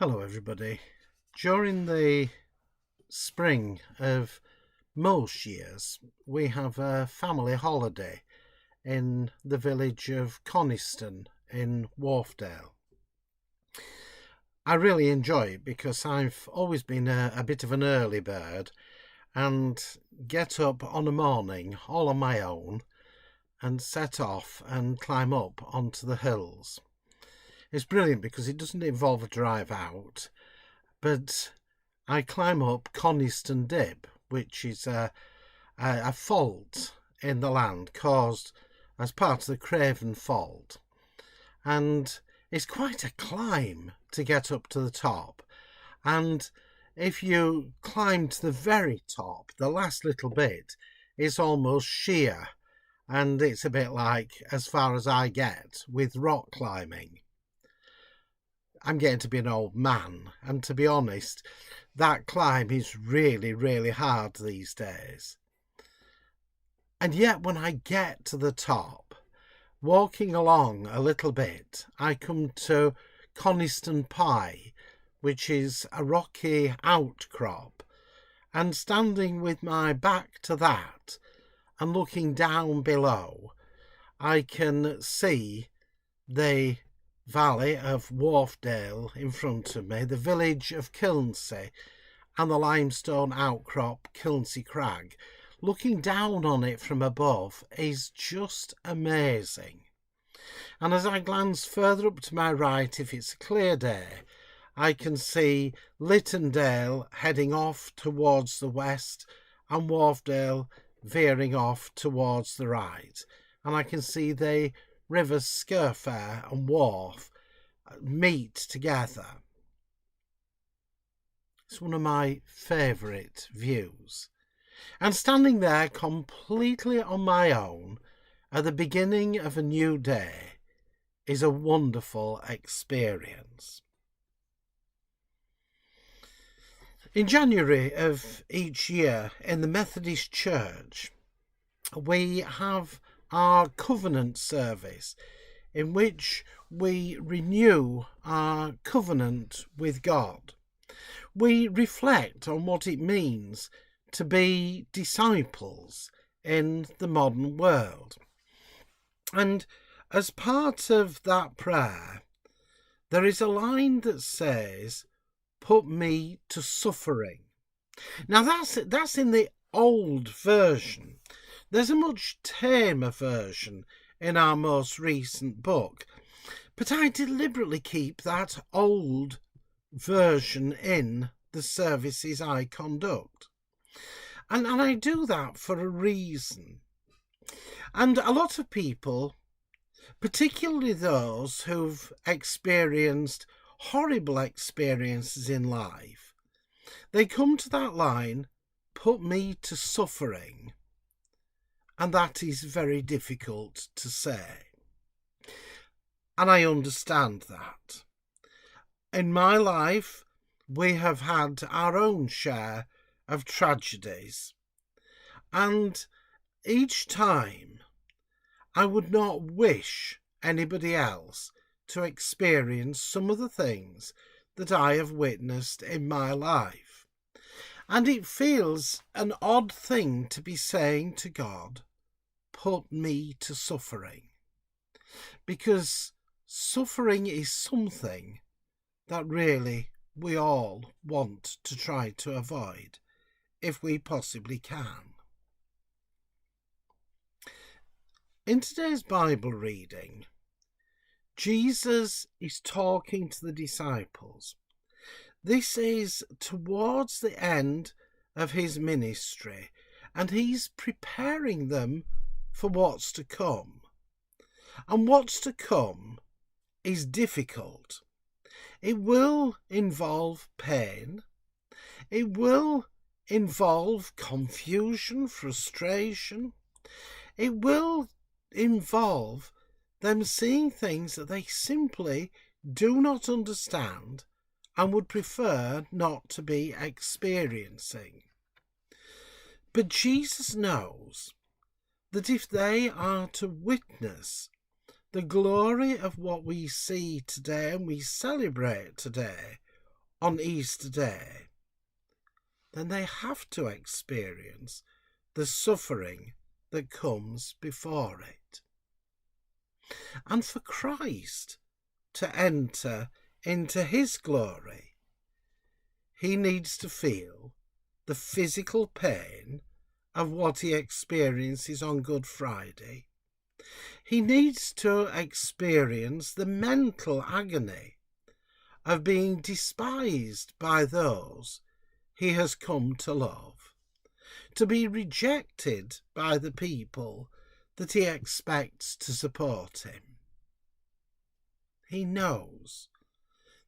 Hello everybody. During the spring of most years, we have a family holiday in the village of Coniston in Wharfdale. I really enjoy it because I've always been a bit of an early bird and get up on a morning all on my own and set off and climb up onto the hills. It's brilliant because it doesn't involve a drive out, but I climb up Coniston Dip, which is a fault in the land caused as part of the Craven Fault. And it's quite a climb to get up to the top. And if you climb to the very top, the last little bit is almost sheer. And it's a bit like as far as I get with rock climbing. I'm getting to be an old man, and to be honest, that climb is really, really hard these days. And yet when I get to the top, walking along a little bit, I come to Coniston Pie, which is a rocky outcrop, and standing with my back to that and looking down below, I can see the valley of Wharfdale in front of me, the village of Kilnsey, and the limestone outcrop Kilnsey Crag. Looking down on it from above is just amazing. And as I glance further up to my right, if it's a clear day, I can see Littondale heading off towards the west and Wharfdale veering off towards the right. And I can see the rivers Skirfair and Wharfe meet together. It's one of my favourite views. And standing there completely on my own at the beginning of a new day is a wonderful experience. In January of each year in the Methodist Church, we have our covenant service in which we renew our covenant with God. We reflect on what it means to be disciples in the modern world. And as part of that prayer, there is a line that says, "Put me to suffering." Now that's in the old version. There's a much tamer version in our most recent book, but I deliberately keep that old version in the services I conduct. And I do that for a reason. And a lot of people, particularly those who've experienced horrible experiences in life, they come to that line, "Put me to suffering." And that is very difficult to say. And I understand that. In my life, we have had our own share of tragedies. And each time, I would not wish anybody else to experience some of the things that I have witnessed in my life. And it feels an odd thing to be saying to God, "Put me to suffering." Because suffering is something that really we all want to try to avoid, if we possibly can. In today's Bible reading, Jesus is talking to the disciples. This is towards the end of his ministry, and he's preparing them for what's to come. And what's to come is difficult. It will involve pain. It will involve confusion, frustration. It will involve them seeing things that they simply do not understand and would prefer not to be experiencing. But Jesus knows that if they are to witness the glory of what we see today and we celebrate today, on Easter Day, then they have to experience the suffering that comes before it. And for Christ to enter into his glory, he needs to feel the physical pain of what he experiences on Good Friday. He needs to experience the mental agony of being despised by those he has come to love, to be rejected by the people that he expects to support him. He knows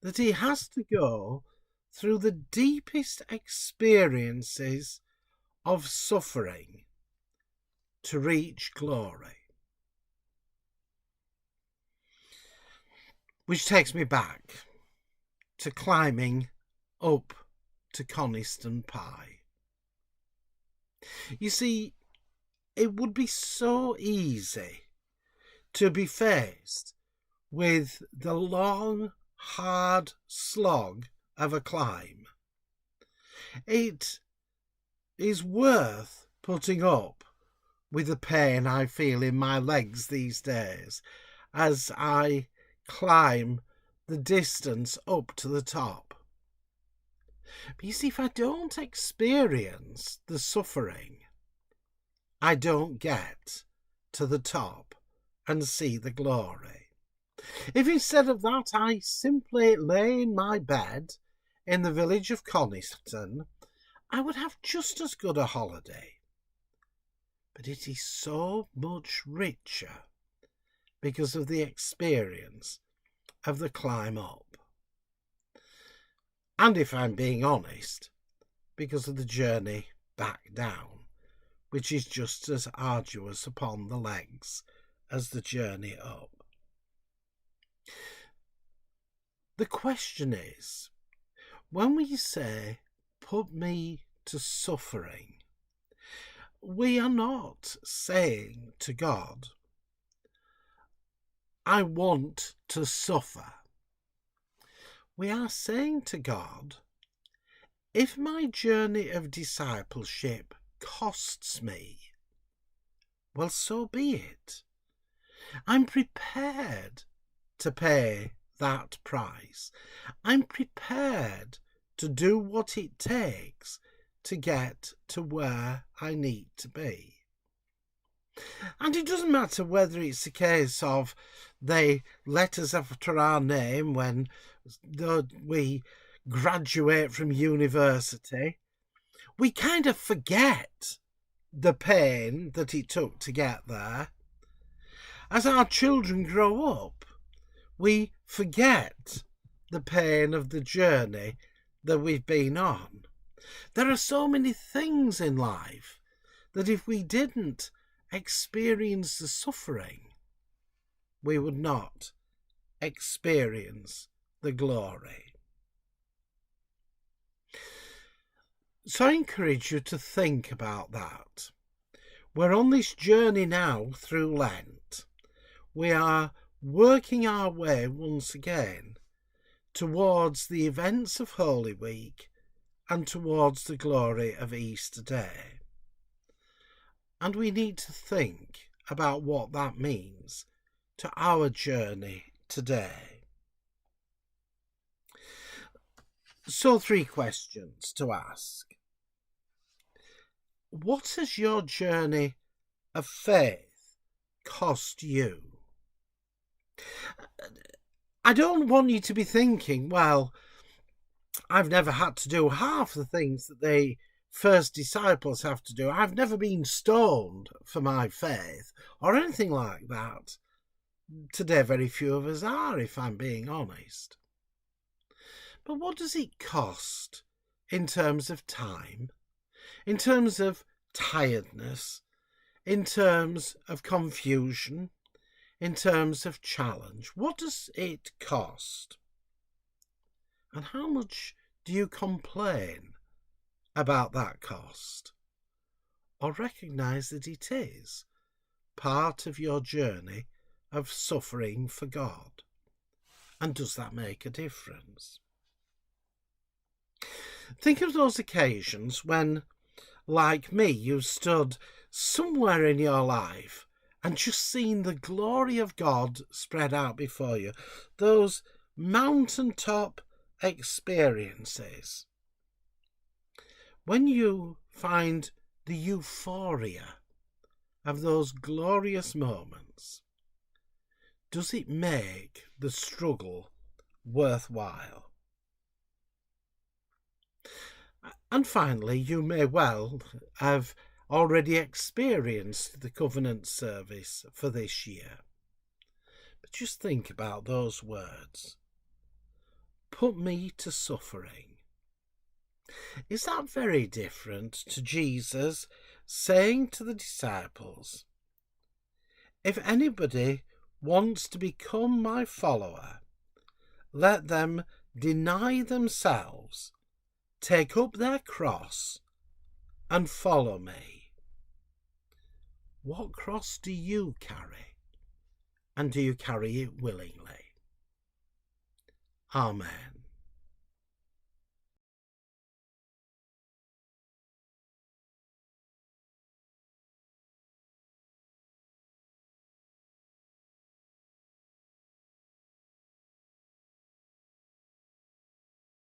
that he has to go through the deepest experiences of suffering to reach glory. Which takes me back to climbing up to Coniston Pie. You see, it would be so easy to be faced with the long, hard slog of a climb. It is worth putting up with the pain I feel in my legs these days as I climb the distance up to the top. But you see, if I don't experience the suffering, I don't get to the top and see the glory. If instead of that I simply lay in my bed in the village of Coniston, I would have just as good a holiday. But it is so much richer because of the experience of the climb up. And if I'm being honest, because of the journey back down, which is just as arduous upon the legs as the journey up. The question is, when we say, put me to suffering, we are not saying to God, I want to suffer. We are saying to God, if my journey of discipleship costs me, well, so be it. I'm prepared to pay that price. I'm prepared to do what it takes to get to where I need to be. And it doesn't matter whether it's a case of they let us after our name when we graduate from university. We kind of forget the pain that it took to get there. As our children grow up, we forget the pain of the journey that we've been on. There are so many things in life that if we didn't experience the suffering, we would not experience the glory. So I encourage you to think about that. We're on this journey now through Lent. We are working our way once again towards the events of Holy Week and towards the glory of Easter Day. And we need to think about what that means to our journey today. So 3 questions to ask. What has your journey of faith cost you? I don't want you to be thinking, well, I've never had to do half the things that the first disciples have to do. I've never been stoned for my faith or anything like that. Today, very few of us are, if I'm being honest. But what does it cost in terms of time, in terms of tiredness, in terms of confusion, in terms of challenge? What does it cost? And how much do you complain about that cost? Or recognise that it is part of your journey of suffering for God? And does that make a difference? Think of those occasions when, like me, you stood somewhere in your life and just seen the glory of God spread out before you. Those mountaintop experiences. When you find the euphoria of those glorious moments, does it make the struggle worthwhile? And finally, you may well have already experienced the covenant service for this year. But just think about those words. Put me to suffering. Is that very different to Jesus saying to the disciples, if anybody wants to become my follower, let them deny themselves, take up their cross, and follow me? What cross do you carry? And do you carry it willingly? Amen.